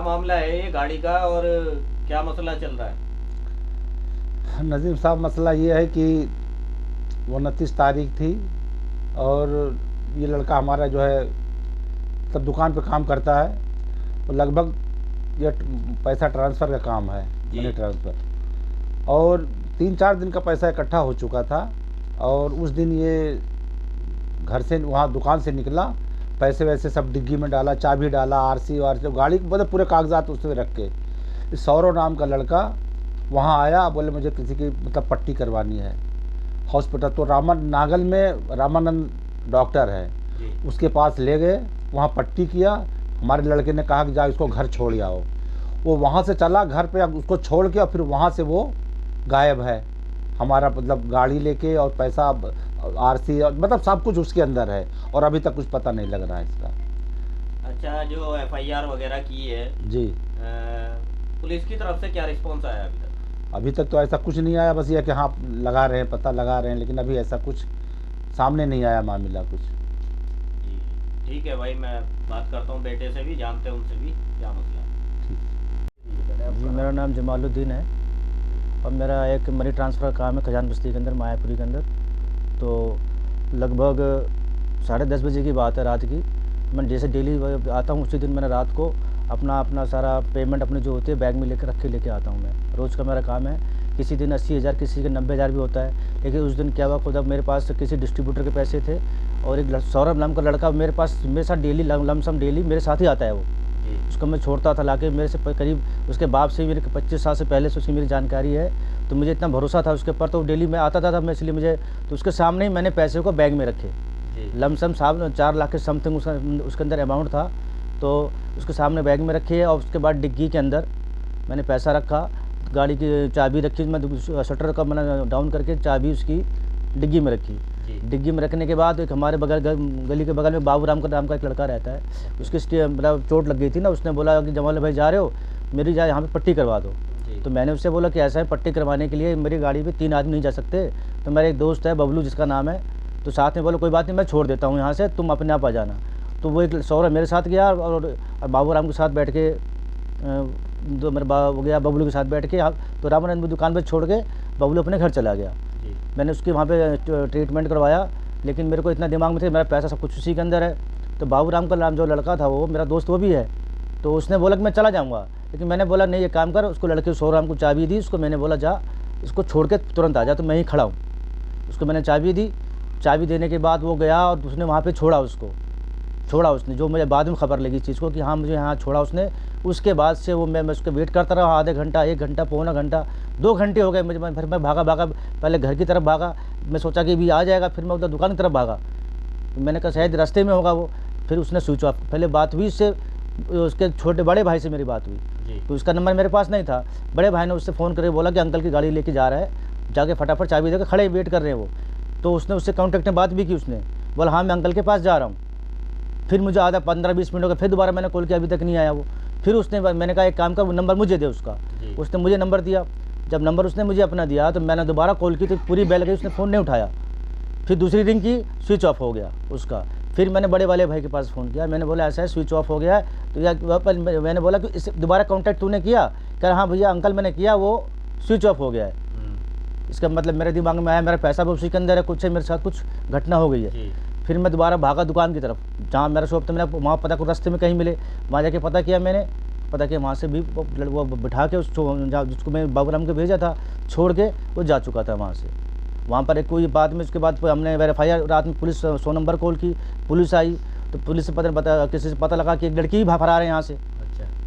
मामला है ये गाड़ी का और क्या मसला चल रहा है? नज़ीम साहब, मसला ये है कि 29 तारीख थी और ये लड़का हमारा जो है तब दुकान पे काम करता है, तो लगभग ये पैसा ट्रांसफ़र का काम है, मनी ट्रांसफ़र, और 3-4 दिन का पैसा इकट्ठा हो चुका था। और उस दिन ये घर से वहाँ दुकान से निकला, पैसे वैसे सब डिग्गी में डाला, चाबी डाला, आरसी वारसी गाड़ी मतलब पूरे कागजात उसमें रख के इस सौरव नाम का लड़का वहाँ आया। बोले मुझे किसी की मतलब पट्टी करवानी है हॉस्पिटल, तो नागल में रामानंद डॉक्टर है, उसके पास ले गए, वहाँ पट्टी किया। हमारे लड़के ने कहा कि जा इसको घर छोड़ आओ। वो वहाँ से चला घर पे, अब उसको छोड़ के और फिर वहाँ से वो गायब है। हमारा मतलब गाड़ी लेके और पैसा, आरसी और मतलब सब कुछ उसके अंदर है, और अभी तक कुछ पता नहीं लग रहा है इसका। अच्छा, जो एफआईआर वगैरह की है जी, पुलिस की तरफ से क्या रिस्पॉन्स आया अभी तक? अभी तक तो ऐसा कुछ नहीं आया, बस ये कि हाँ लगा रहे हैं, पता लगा रहे हैं, लेकिन अभी ऐसा कुछ सामने नहीं आया मामला कुछ। जी ठीक है भाई, मैं बात करता हूँ बेटे से भी, जानते हैं उनसे भी क्या मसला है। जी, मेरा नाम जमालुद्दीन है और मेरा एक मनी ट्रांसफ़र का काम है खजान बस्ती के अंदर, मायापुरी के अंदर। तो लगभग 10:30 बजे की बात है रात की। मैं जैसे डेली आता हूँ उसी दिन मैंने रात को अपना सारा पेमेंट अपने जो होती है बैग में लेके आता हूँ। मैं रोज़ का मेरा काम है। किसी दिन 80,000, किसी के 90,000 भी होता है। लेकिन उस दिन क्या हुआ, खुद अब मेरे पास किसी डिस्ट्रीब्यूटर के पैसे थे और एक सौरभ नाम का लड़का मेरे साथ डेली लमसम डेली मेरे साथ ही आता है। वो उसको मैं छोड़ता था लाके मेरे से करीब, उसके बाप से मेरे 25 साल से पहले से उसकी मेरी जानकारी है, तो मुझे इतना भरोसा था उसके ऊपर, तो डेली मैं आता था मैं, इसलिए मुझे तो उसके सामने ही मैंने पैसे को बैग में रखे। लमसम साहब 4 लाख के समथिंग उसके अंदर अमाउंट था, तो उसके सामने बैग में रखे। और उसके बाद डिग्गी के अंदर मैंने पैसा रखा, गाड़ी की चाबी रखी, मैं शटर का मैंने डाउन करके चाबी उसकी डिग्गी में रखी। डिग्गी में रखने के बाद एक हमारे गली के बगल में बाबू राम का नाम का एक लड़का रहता है, उसकी मतलब चोट लग गई थी ना, उसने बोला कि जमाल भाई जा रहे हो, मेरी यहाँ पे पट्टी करवा दो। तो मैंने उससे बोला कि ऐसा है, पट्टी करवाने के लिए मेरी गाड़ी पे 3 आदमी नहीं जा सकते, तो मेरा एक दोस्त है बबलू जिसका नाम है, तो साथ में बोला कोई बात नहीं मैं छोड़ देता हूँ यहाँ से, तुम अपने आप आ जाना। तो वो एक सौरभ मेरे साथ गया और बाबू राम के साथ बैठ के जो मेरे हो गया बबलू के साथ बैठ के, तो रामानंद दुकान पर छोड़ के बबलू अपने घर चला गया। मैंने उसके वहाँ पे ट्रीटमेंट करवाया, लेकिन मेरे को इतना दिमाग में था मेरा पैसा सब कुछ उसी के अंदर है। तो बाबू राम का नाम जो लड़का था वो मेरा दोस्त वो भी है, तो उसने बोला कि मैं चला जाऊँगा, लेकिन मैंने बोला नहीं, ये काम कर। उसको लड़के सौरभ को चाबी दी, उसको मैंने बोला जा इसको छोड़ के तुरंत आ जा, तो मैं ही खड़ा हूँ। उसको मैंने चाबी दी, चाबी देने के बाद वो गया और उसने वहाँ पर छोड़ा उसने, जो मुझे बाद में खबर लगी इस चीज़ को कि हाँ मुझे यहाँ छोड़ा उसने। उसके बाद से वो मैं उसको वेट करता रहा, आधे घंटा, 1 घंटा, पौना घंटा, 2 घंटे हो गए मुझे। फिर मैं भागा, पहले घर की तरफ भागा, मैं सोचा कि भी आ जाएगा, फिर मैं उधर दुकान की तरफ भागा, मैंने कहा शायद रास्ते में होगा वो। फिर उसने स्विच ऑफ, पहले बात हुई उससे, उसके बड़े भाई से मेरी बात हुई, तो उसका नंबर मेरे पास नहीं था। बड़े भाई ने उससे फ़ोन करके बोला कि अंकल की गाड़ी लेके जा रहा है, जाके फटाफट चाबी देकर खड़े वेट कर रहे हैं वो। तो उसने उससे कॉन्टैक्ट में बात भी की, उसने बोला हाँ मैं अंकल के पास जा रहा हूँ। फिर मुझे आधा 15-20 मिनट हो गए, फिर दोबारा मैंने कॉल किया, अभी तक नहीं आया वो। फिर उसने, मैंने कहा एक काम कर, नंबर मुझे दे उसका। उसने मुझे नंबर दिया, जब नंबर उसने मुझे अपना दिया तो मैंने दोबारा कॉल की, तो पूरी बेल गई, उसने फ़ोन नहीं उठाया। फिर दूसरी रिंग की, स्विच ऑफ हो गया उसका। फिर मैंने बड़े वाले भाई के पास फ़ोन किया, मैंने बोला ऐसा है स्विच ऑफ हो गया है, तो या मैंने बोला कि इस दोबारा कॉन्टैक्ट तूने किया? कह हाँ भैया अंकल मैंने किया, वो स्विच ऑफ हो गया है। इसका मतलब मेरे दिमाग में आया मेरा पैसा भी उसी के अंदर है, कुछ है मेरे साथ कुछ घटना हो गई है। फिर मैं दोबारा भागा दुकान की तरफ, जहाँ मेरा शॉप था, मैंने वहाँ पता को रास्ते में कहीं मिले, वहाँ जाके पता किया, वहाँ से भी वो बिठा के जिसको मैं बाबूराम को भेजा था छोड़ के वो जा चुका था वहाँ से। वहाँ पर एक कोई बाद में, उसके बाद हमने वेरीफाई, रात में पुलिस 100 नंबर कॉल की, पुलिस आई, तो पुलिस से किसी से पता लगा कि एक लड़की ही फरार है यहाँ से।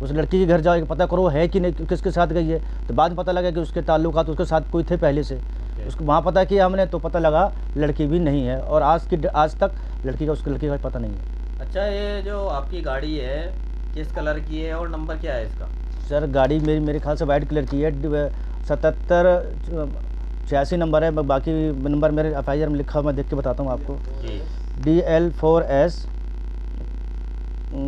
उस लड़की के घर जाओ, पता करो है कि नहीं, किसके साथ गई है। तो बाद में पता लगा कि उसके ताल्लुकात उसके साथ कोई थे पहले से। उसको वहाँ पता किया हमने, तो पता लगा लड़की भी नहीं है, और आज तक उसके लड़की का पता नहीं है। अच्छा, ये जो आपकी गाड़ी है किस कलर की है और नंबर क्या है इसका? सर गाड़ी मेरे ख्याल से वाइट कलर की है, 7786 नंबर है, बाकी नंबर मेरे FIR में लिखा, मैं देख के बताता हूँ आपको। DL4S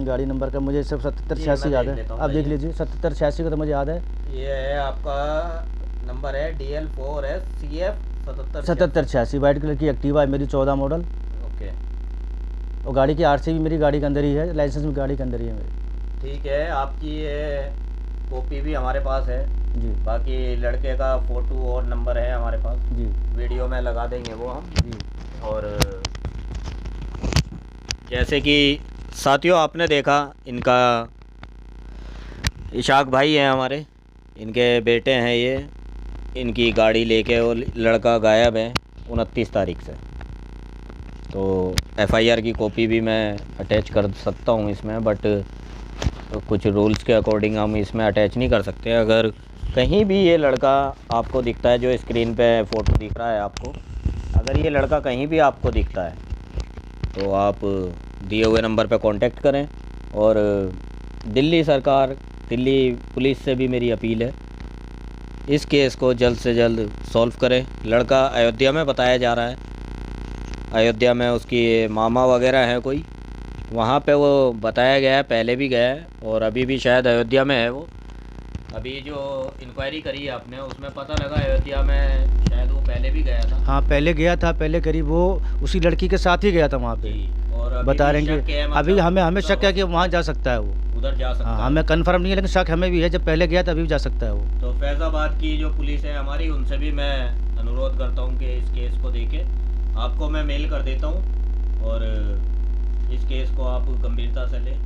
गाड़ी नंबर का मुझे सिर्फ 7786 याद है, आप देख लीजिए, 7786 का तो मुझे याद है। ये है आपका नंबर है DL4S CF 7786, वाइट कलर की एक्टिवा है मेरी, 14 मॉडल। ओके। और गाड़ी की RC भी मेरी गाड़ी के अंदर ही है, लाइसेंस भी गाड़ी के अंदर ही है मेरी। ठीक है, आपकी ये कॉपी भी हमारे पास है, जी बाकी लड़के का फ़ोटो और नंबर है हमारे पास, जी वीडियो में लगा देंगे वो हम। जी और जैसे कि साथियों आपने देखा, इनका इशाक भाई हैं हमारे, इनके बेटे हैं ये, इनकी गाड़ी लेके वो लड़का गायब है 29 तारीख से। तो एफआईआर की कॉपी भी मैं अटैच कर सकता हूँ इसमें, बट कुछ रूल्स के अकॉर्डिंग हम इसमें अटैच नहीं कर सकते। अगर कहीं भी ये लड़का आपको दिखता है, जो स्क्रीन पे फ़ोटो दिख रहा है आपको, अगर ये लड़का कहीं भी आपको दिखता है तो आप दिए हुए नंबर पे कांटेक्ट करें। और दिल्ली सरकार, दिल्ली पुलिस से भी मेरी अपील है, इस केस को जल्द से जल्द सॉल्व करें। लड़का अयोध्या में बताया जा रहा है, अयोध्या में उसकी मामा वगैरह हैं कोई, वहाँ पे वो बताया गया है, पहले भी गया है और अभी भी शायद अयोध्या में है वो। अभी जो इंक्वायरी करी है आपने, उसमें पता लगा अयोध्या में शायद वो पहले भी गया था। हाँ पहले गया था, पहले करीब वो उसी लड़की के साथ ही गया था वहाँ पे। जी, और अभी बता भी रहे हैं शक कि है, अभी मतलब हमें शक है कि उधर वहाँ जा सकता है वो। उधर जा सकता हाँ है। हमें कंफर्म नहीं है, लेकिन शक हमें भी है, जब पहले गया था अभी भी जा सकता है वो। तो फैज़ाबाद की जो पुलिस है हमारी, उनसे भी मैं अनुरोध करता हूँ कि इस केस को देखें। आपको मैं मेल कर देता हूँ और इस केस को आप गंभीरता से लें।